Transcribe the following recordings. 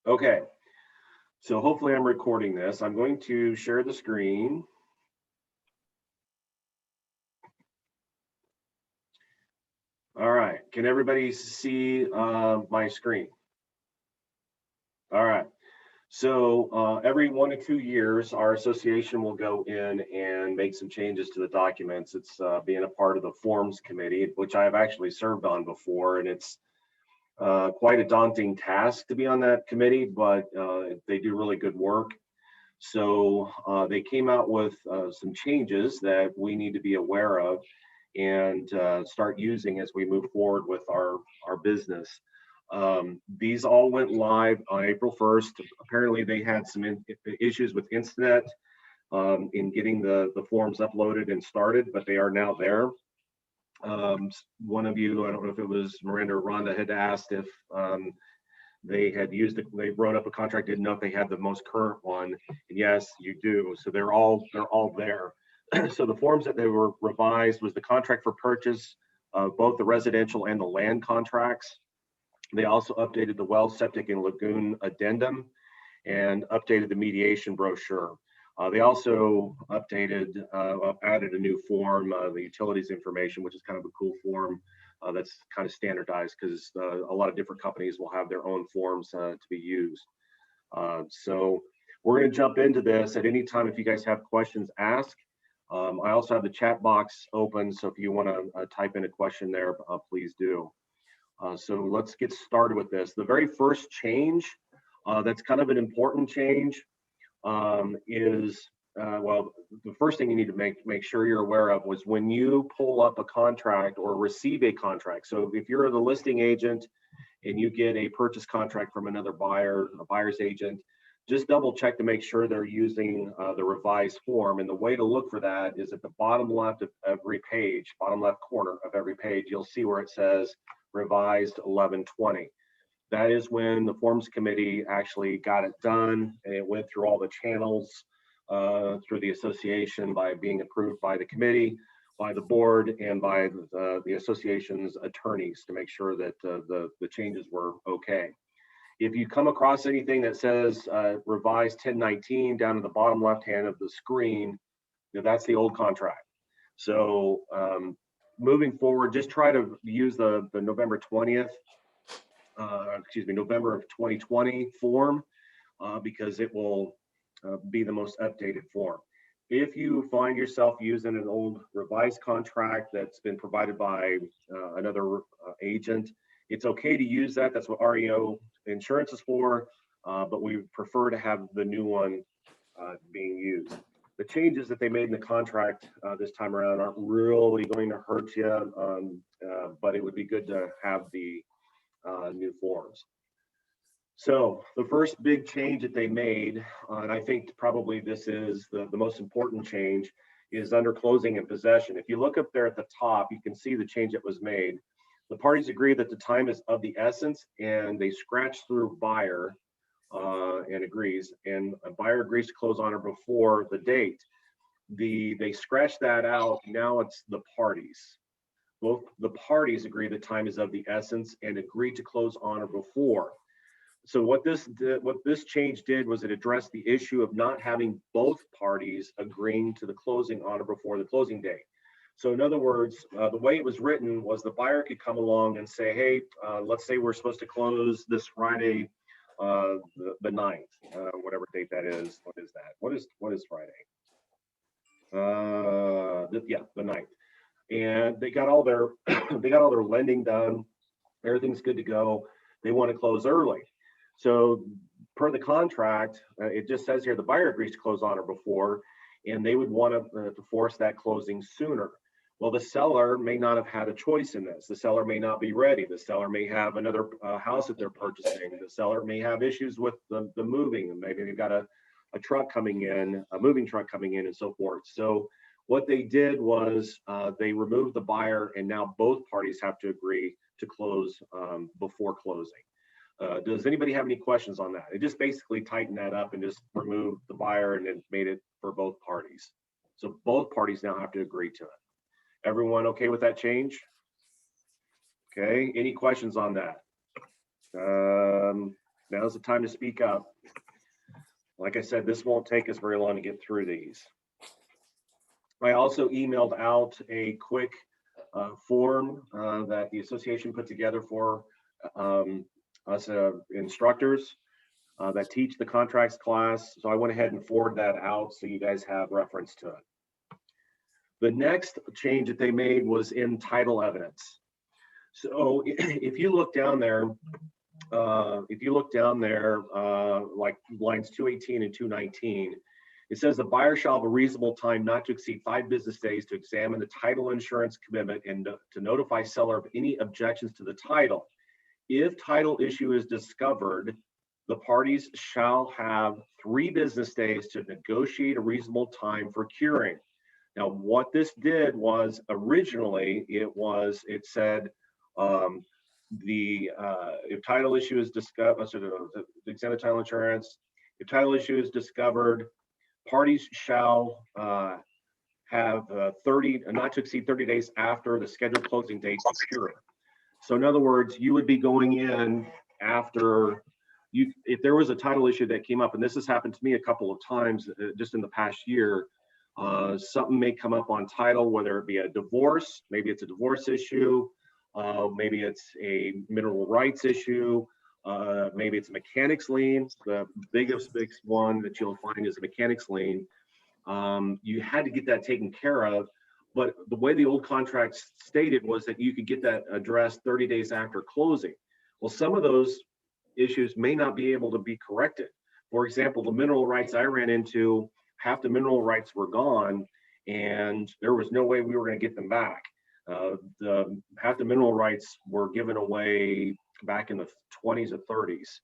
Okay, so hopefully I'm recording this. I'm going to share the screen. All right, can everybody see my screen? All right, so every 1 to 2 years, our association will go in and make some changes to the documents. It's being a part of the forms committee, which I have actually served on before, and it's quite a daunting task to be on that committee, but they do really good work. So they came out with some changes that we need to be aware of and start using as we move forward with our business. These all went live on April 1st. Apparently they had some issues with Instinet in getting the forms uploaded and started, but they are now there. One of you, I don't know if it was Miranda or Rhonda, had asked if they had used it, they wrote up a contract, didn't know if they had the most current one. And yes, you do. So they're all there. So the forms that they were revised was the contract for purchase of both the residential and the land contracts. They also updated the well, septic, and lagoon addendum and updated the mediation brochure. They also updated, added a new form, the utilities information, which is kind of a cool form that's kind of standardized because a lot of different companies will have their own forms to be used. So we're going to jump into this at any time. If you guys have questions, ask. I also have the chat box open, so if you want to type in a question there, please do. So let's get started with this. The very first change, that's kind of an important change, is well, the first thing you need to make sure you're aware of was when you pull up a contract or receive a contract. So if you're the listing agent and you get a purchase contract from another buyer, a buyer's agent, just double check to make sure they're using the revised form. And the way to look for that is at the bottom left of every page, bottom left corner of every page, you'll see where it says revised 1120. That is when the forms committee actually got it done, and it went through all the channels through the association by being approved by the committee, by the board, and by the association's attorneys to make sure that the changes were okay. If you come across anything that says revised 1019 down at the bottom left hand of the screen, that's the old contract. So moving forward, just try to use the November 20th, November of 2020 form because it will be the most updated form. If you find yourself using an old revised contract that's been provided by another agent, it's okay to use that. That's what REO insurance is for, but we prefer to have the new one being used. The changes that they made in the contract this time around aren't really going to hurt you, but it would be good to have the new forms. So the first big change that they made, and I think probably this is the most important change, is under closing and possession. If you look up there at the top, you can see the change that was made. The parties agree that the time is of the essence, and they scratch through buyer and agrees, and a buyer agrees to close on or before the date. They scratch that out. Now it's the parties. Both the parties agree the time is of the essence and agree to close on or before. So what this change did was it addressed the issue of not having both parties agreeing to the closing on or before the closing date. So in other words, the way it was written was the buyer could come along and say, hey, let's say we're supposed to close this Friday, the 9th, whatever date that is. What is that? What is Friday? Yeah, the 9th. And they got all their they got all their lending done. Everything's good to go. They want to close early. So per the contract, it just says here the buyer agrees to close on or before, and they would want to force that closing sooner. Well, the seller may not have had a choice in this. The seller may not be ready. The seller may have another house that they're purchasing. The seller may have issues with the moving. Maybe they've got a truck coming in, a moving truck coming in, and so forth. So what they did was they removed the buyer, and now both parties have to agree to close before closing. Does anybody have any questions on that? It just basically tightened that up and just removed the buyer and then made it for both parties. So both parties now have to agree to it. Everyone okay with that change? Okay, any questions on that? Now's the time to speak up. Like I said, this won't take us very long to get through these. I also emailed out a quick form that the association put together for us instructors that teach the contracts class. So I went ahead and forwarded that out so you guys have reference to it. The next change that they made was in title evidence. So if you look down there, like lines 218 and 219, it says the buyer shall have a reasonable time not to exceed 5 business days to examine the title insurance commitment and to notify seller of any objections to the title. If title issue is discovered, the parties shall have 3 business days to negotiate a reasonable time for curing. Now, what this did was originally it said if title issue is discovered, examine title insurance. If title issue is discovered, parties shall have 30, not to exceed 30 days after the scheduled closing date to cure it. So in other words, you would be going in after you, if there was a title issue that came up, and this has happened to me a couple of times just in the past year, something may come up on title, whether it be a divorce, maybe it's a divorce issue, maybe it's a mineral rights issue, maybe it's a mechanics lien. The biggest one that you'll find is a mechanics lien. You had to get that taken care of, but the way the old contract stated was that you could get that addressed 30 days after closing. Well, some of those issues may not be able to be corrected. For example, the mineral rights I ran into, half the mineral rights were gone, and there was no way we were going to get them back. Half the mineral rights were given away back in the 20s or 30s,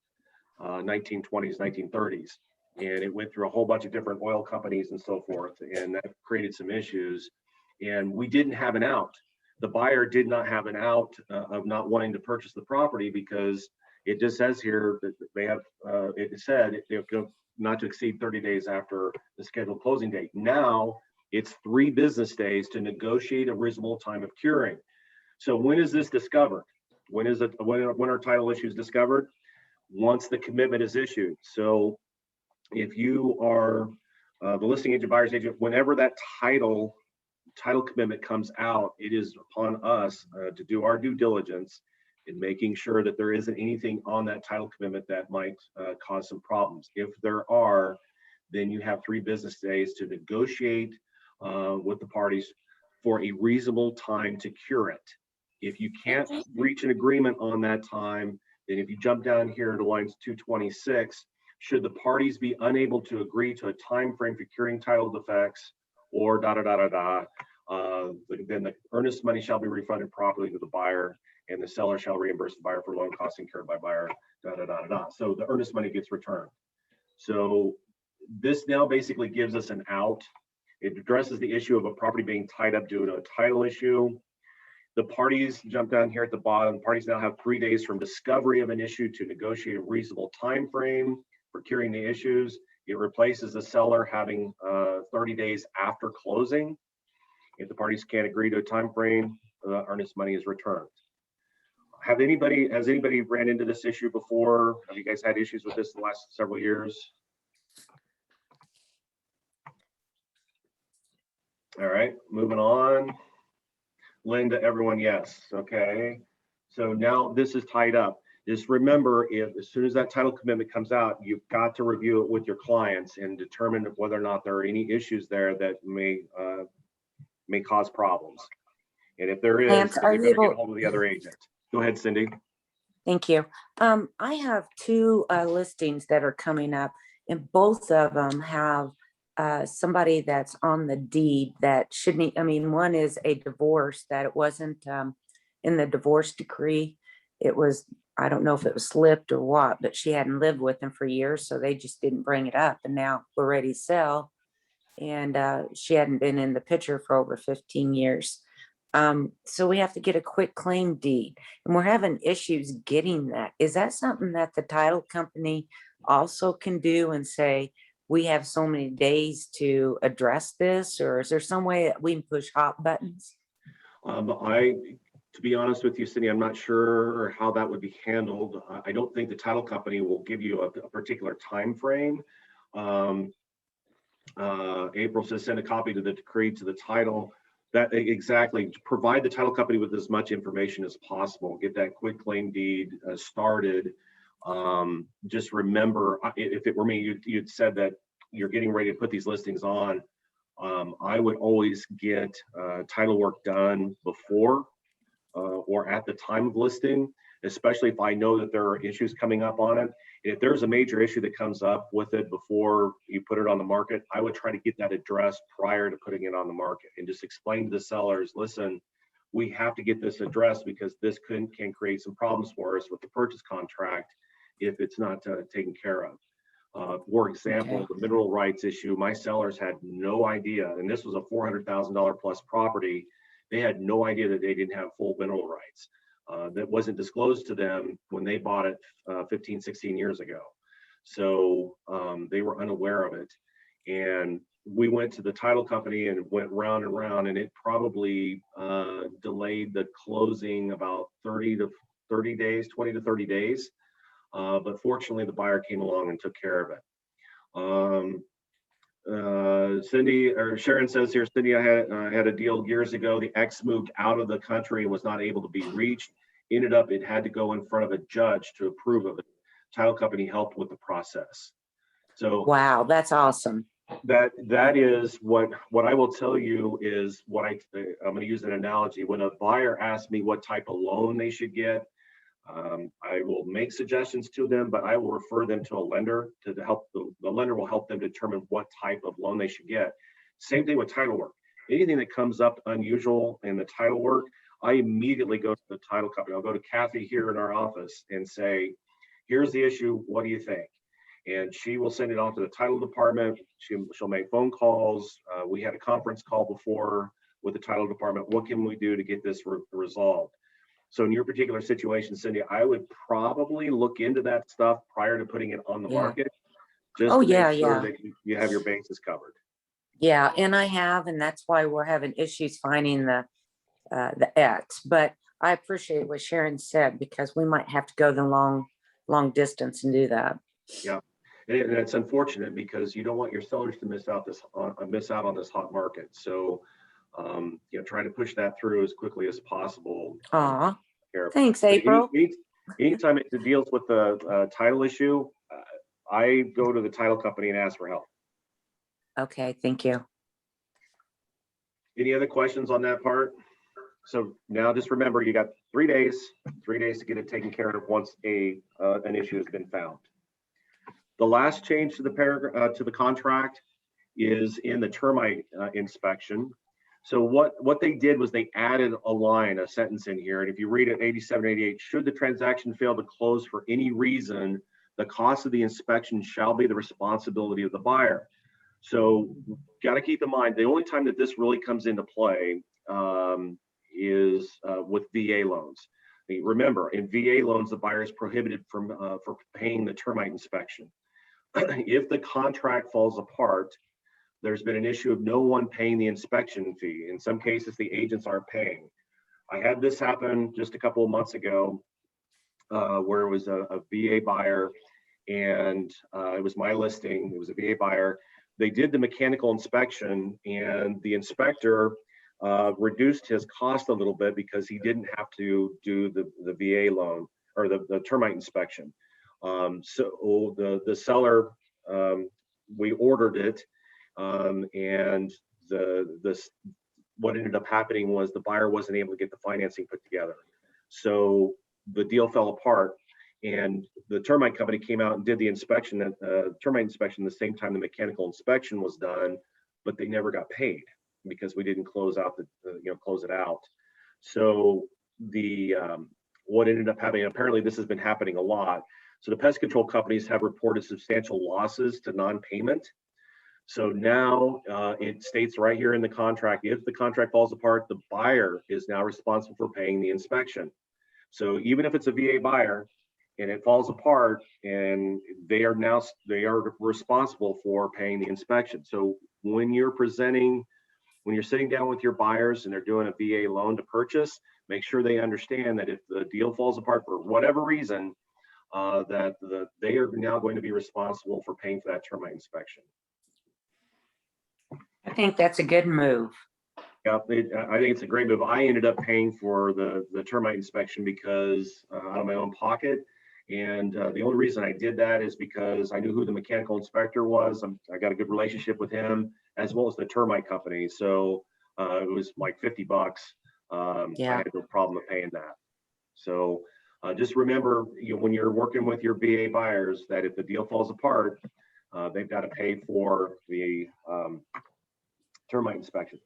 1920s, 1930s. And it went through a whole bunch of different oil companies and so forth. And that created some issues. And we didn't have an out. The buyer did not have an out of not wanting to purchase the property because it just says here that they have, it said it go not to exceed 30 days after the scheduled closing date. Now it's 3 business days to negotiate a reasonable time of curing. So when is this discovered? When are title issues discovered? Once the commitment is issued. So if you are the listing agent, buyer's agent, whenever that title commitment comes out, it is upon us to do our due diligence in making sure that there isn't anything on that title commitment that might cause some problems. If there are, then you have 3 business days to negotiate with the parties for a reasonable time to cure it. If you can't reach an agreement on that time, then if you jump down here to lines 226, should the parties be unable to agree to a time frame for curing title defects or then the earnest money shall be refunded properly to the buyer, and the seller shall reimburse the buyer for loan costs incurred by buyer, So the earnest money gets returned. So this now basically gives us an out. It addresses the issue of a property being tied up due to a title issue. The parties, jump down here at the bottom, parties now have 3 days from discovery of an issue to negotiate a reasonable time frame for curing the issues. It replaces the seller having 30 days after closing. If the parties can't agree to a time frame, the earnest money is returned. Has anybody ran into this issue before? Have you guys had issues with this the last several years? All right, moving on. Linda, everyone, yes. Okay. So now this is tied up. Just remember, as soon as that title commitment comes out, you've got to review it with your clients and determine whether or not there are any issues there that may cause problems. And if there is, Lance, you better get a hold of the other agent. Go ahead, Cindy. Thank you. I have 2 listings that are coming up, and both of them have somebody that's on the deed that shouldn't. I mean, one is a divorce that it wasn't in the divorce decree. It was, I don't know if it was slipped or what, but she hadn't lived with him for years, so they just didn't bring it up. And now we're ready to sell, and she hadn't been in the picture for over 15 years. So we have to get a quit claim deed, and we're having issues getting that. Is that something that the title company also can do and say, we have so many days to address this, or is there some way that we can push hot buttons? To be honest with you, Cindy, I'm not sure how that would be handled. I don't think the title company will give you a particular time frame. April says send a copy to the decree to the title. That exactly, provide the title company with as much information as possible. Get that quick claim deed started. Just remember, if it were me, you'd said that you're getting ready to put these listings on. I would always get title work done before or at the time of listing, especially if I know that there are issues coming up on it. If there's a major issue that comes up with it before you put it on the market, I would try to get that addressed prior to putting it on the market and just explain to the sellers, listen, we have to get this addressed because this can create some problems for us with the purchase contract if it's not taken care of. For example, Okay. the mineral rights issue, my sellers had no idea, and this was a $400,000 plus property. They had no idea that they didn't have full mineral rights. That wasn't disclosed to them when they bought it 15, 16 years ago. So they were unaware of it. And we went to the title company and went round and round, and it probably delayed the closing about 30 to 30 days, 20 to 30 days. But fortunately, the buyer came along and took care of it. Cindy or Sharon says here, Cindy, I had a deal years ago. The ex moved out of the country and was not able to be reached. Ended up, it had to go in front of a judge to approve of it. Title company helped with the process. So Wow, that's awesome. that is what I will tell you is what I'm going to use an analogy. When a buyer asks me what type of loan they should get, I will make suggestions to them, but I will refer them to a lender to help the lender will help them determine what type of loan they should get. Same thing with title work. Anything that comes up unusual in the title work, I immediately go to the title company. I'll go to Kathy here in our office and say, here's the issue. What do you think? And she will send it off to the title department. She'll make phone calls. We had a conference call before with the title department. What can we do to get this resolved? So in your particular situation, Cindy, I would probably look into that stuff prior to putting it on the market, just to make sure that you have your bases covered. Yeah, and I have, and that's why we're having issues finding the X. But I appreciate what Sharon said, because we might have to go the long distance and do that. Yeah, and it's unfortunate because you don't want your sellers to miss out on this hot market. So try to push that through as quickly as possible. Thanks, April. Anytime it deals with the title issue, I go to the title company and ask for help. Okay, thank you. Any other questions on that part? So now just remember, you got 3 days to get it taken care of once an issue has been found. The last change to the paragraph to the contract is in the termite inspection. So what they did was they added a sentence in here. And if you read it, 87, 88, should the transaction fail to close for any reason, the cost of the inspection shall be the responsibility of the buyer. So got to keep in mind, the only time that this really comes into play is with VA loans. Remember, in VA loans, the buyer is prohibited from for paying the termite inspection. If the contract falls apart, there's been an issue of no one paying the inspection fee. In some cases, the agents aren't paying. I had this happen just a couple of months ago where it was a VA buyer, and it was my listing. It was a VA buyer. They did the mechanical inspection, and the inspector reduced his cost a little bit because he didn't have to do the VA loan or the termite inspection. So the seller, we ordered it. And what ended up happening was the buyer wasn't able to get the financing put together. So the deal fell apart, and the termite company came out and did the inspection, termite inspection, the same time the mechanical inspection was done, but they never got paid because we didn't close out close it out. So what ended up happening, apparently this has been happening a lot. So the pest control companies have reported substantial losses to non-payment. So now it states right here in the contract, if the contract falls apart, the buyer is now responsible for paying the inspection. So even if it's a VA buyer and it falls apart, and they are responsible for paying the inspection. So when you're sitting down with your buyers and they're doing a VA loan to purchase, make sure they understand that if the deal falls apart for whatever reason, they are now going to be responsible for paying for that termite inspection. I think that's a good move. Yeah, I think it's a great move. I ended up paying for the termite inspection because out of my own pocket. And the only reason I did that is because I knew who the mechanical inspector was. I got a good relationship with him, as well as the termite company. So it was like $50. I had no problem with paying that. So just remember, when you're working with your VA buyers, that if the deal falls apart, they've got to pay for the termite inspection.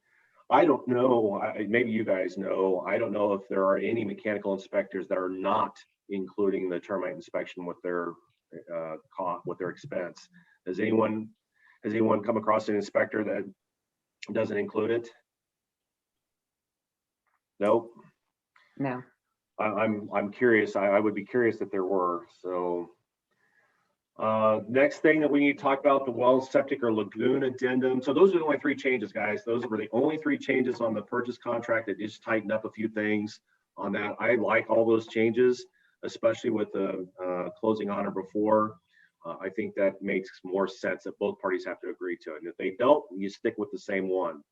I don't know, maybe you guys know, I don't know if there are any mechanical inspectors that are not including the termite inspection with their cost, with their expense. Has anyone come across an inspector that doesn't include it? Nope. No. I'm curious. I would be curious if there were. So next thing that we need to talk about, the well, septic, or lagoon addendum. So those are the only 3 changes, guys. Those were the only 3 changes on the purchase contract. That just tightened up a few things on that. I like all those changes, especially with the closing on or before. I think that makes more sense that both parties have to agree to it. And if they don't, you stick with the same one.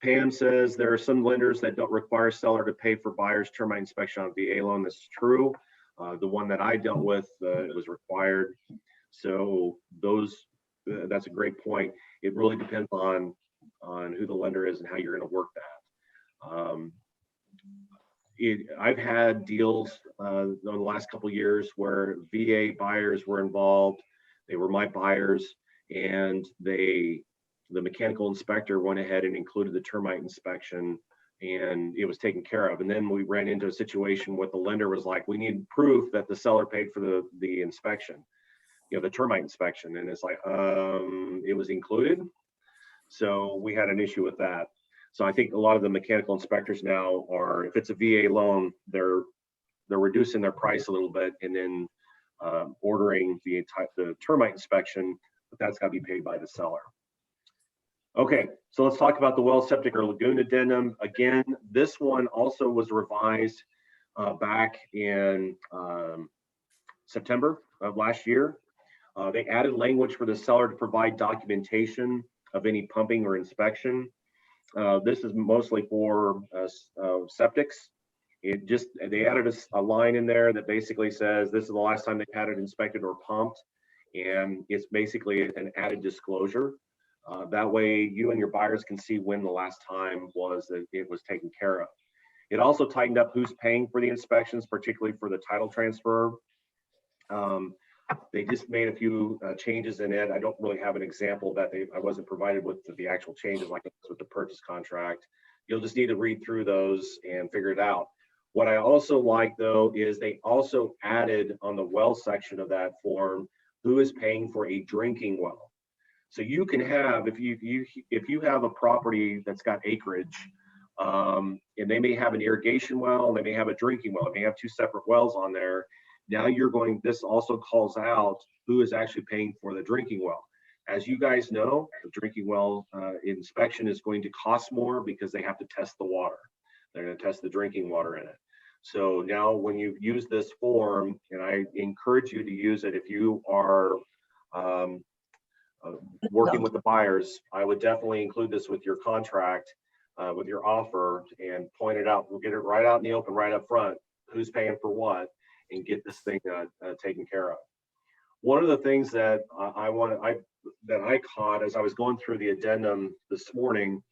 Pam says there are some lenders that don't require seller to pay for buyer's termite inspection on VA loan. This is true. The one that I dealt with, it was required. So that's a great point. It really depends on who the lender is and how you're going to work that. I've had deals in the last couple of years where VA buyers were involved. They were my buyers, and the mechanical inspector went ahead and included the termite inspection, and it was taken care of. And then we ran into a situation where the lender was like, we need proof that the seller paid for the inspection, the termite inspection. And it's like, it was included. So we had an issue with that. So I think a lot of the mechanical inspectors now are, if it's a VA loan, they're reducing their price a little bit and then ordering the termite inspection, but that's got to be paid by the seller. Okay, so let's talk about the well, septic, or lagoon addendum. Again, this one also was revised back in September of last year. They added language for the seller to provide documentation of any pumping or inspection. This is mostly for septics. They added a line in there that basically says this is the last time they've had it inspected or pumped, and it's basically an added disclosure. That way you and your buyers can see when the last time was that it was taken care of. It also tightened up who's paying for the inspections, particularly for the title transfer. They just made a few changes in it. I don't really have an example that I wasn't provided with the actual changes like with the purchase contract. You'll just need to read through those and figure it out. What I also like, though, is they also added on the well section of that form who is paying for a drinking well. So you can have, if you have a property that's got acreage, and they may have an irrigation well, they may have a drinking well, they may have 2 separate wells on there. Now this also calls out who is actually paying for the drinking well. As you guys know, the drinking well inspection is going to cost more because they have to test the water. They're going to test the drinking water in it. So now when you use this form, and I encourage you to use it if you are working with the buyers, I would definitely include this with your contract, with your offer, and point it out. We'll get it right out in the open, right up front, who's paying for what, and get this thing taken care of. One of the things that I caught as I was going through the addendum this morning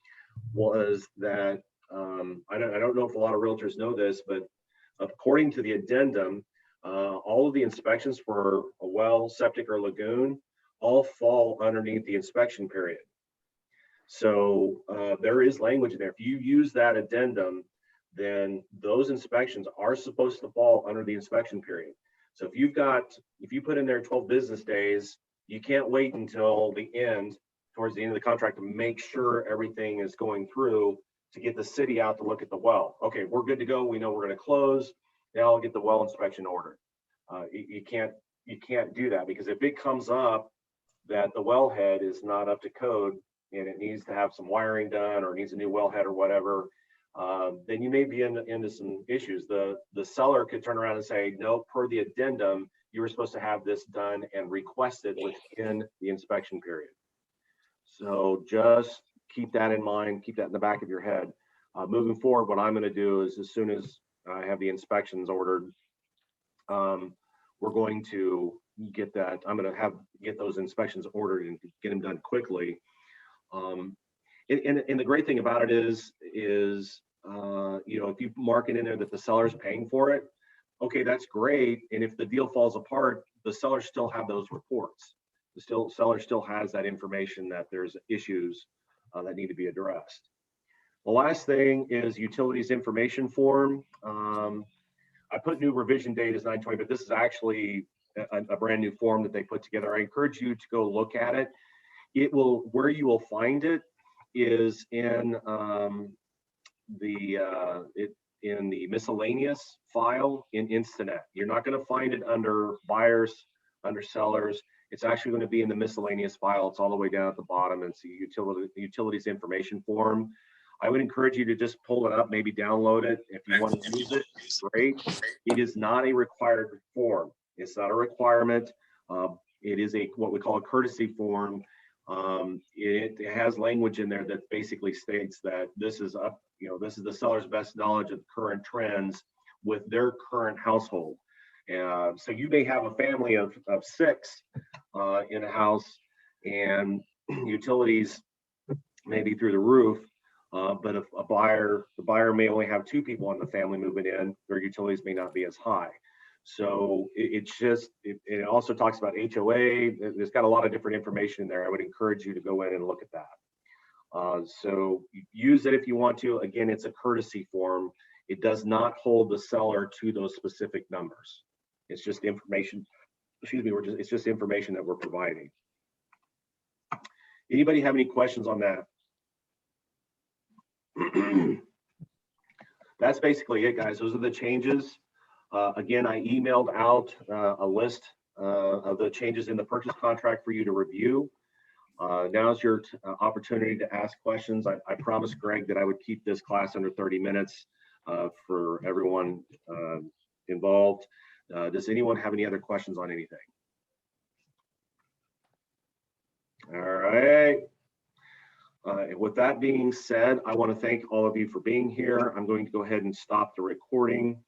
was that I don't know if a lot of realtors know this, but according to the addendum, all of the inspections for a well, septic, or lagoon all fall underneath the inspection period. So there is language there. If you use that addendum, then those inspections are supposed to fall under the inspection period. So if you put in there 12 business days, you can't wait until the end, towards the end of the contract, to make sure everything is going through to get the city out to look at the well. Okay, we're good to go. We know we're going to close. Now I'll get the well inspection ordered. You can't do that, because if it comes up that the wellhead is not up to code and it needs to have some wiring done or needs a new wellhead or whatever, then you may be into some issues. The seller could turn around and say, no, per the addendum, you were supposed to have this done and requested within the inspection period. So just keep that in mind, keep that in the back of your head. Moving forward, what I'm going to do is, as soon as I have the inspections ordered, we're going to get that. I'm going to get those inspections ordered and get them done quickly. And the great thing about it is you know, if you mark it in there that the seller's paying for it, okay, that's great. And if the deal falls apart, the seller still have those reports. The seller still has that information that there's issues that need to be addressed. The last thing is utilities information form. I put new revision date as 9/20, but this is actually a brand new form that they put together. I encourage you to go look at it. Where you will find it is in the miscellaneous file in Instanet. You're not going to find it under buyers, under sellers. It's actually going to be in the miscellaneous file. It's all the way down at the bottom. It's the utilities information form. I would encourage you to just pull it up, maybe download it. If you want to use it, great. It is not a required form. It's not a requirement. It is what we call a courtesy form. It has language in there that basically states that this is this is the seller's best knowledge of current trends with their current household. So you may have a family of 6 in a house, and utilities may be through the roof. But if the buyer may only have 2 people in the family moving in, their utilities may not be as high. So it also talks about HOA. There's got a lot of different information in there. I would encourage you to go in and look at that. So use it if you want to. Again, it's a courtesy form. It does not hold the seller to those specific numbers. It's just information. Excuse me. It's just information that we're providing. Anybody have any questions on that? That's basically it, guys. Those are the changes. Again, I emailed out a list of the changes in the purchase contract for you to review. Now's your opportunity to ask questions. I promised Greg that I would keep this class under 30 minutes for everyone involved. Does anyone have any other questions on anything? All right. With that being said, I want to thank all of you for being here. I'm going to go ahead and stop the recording.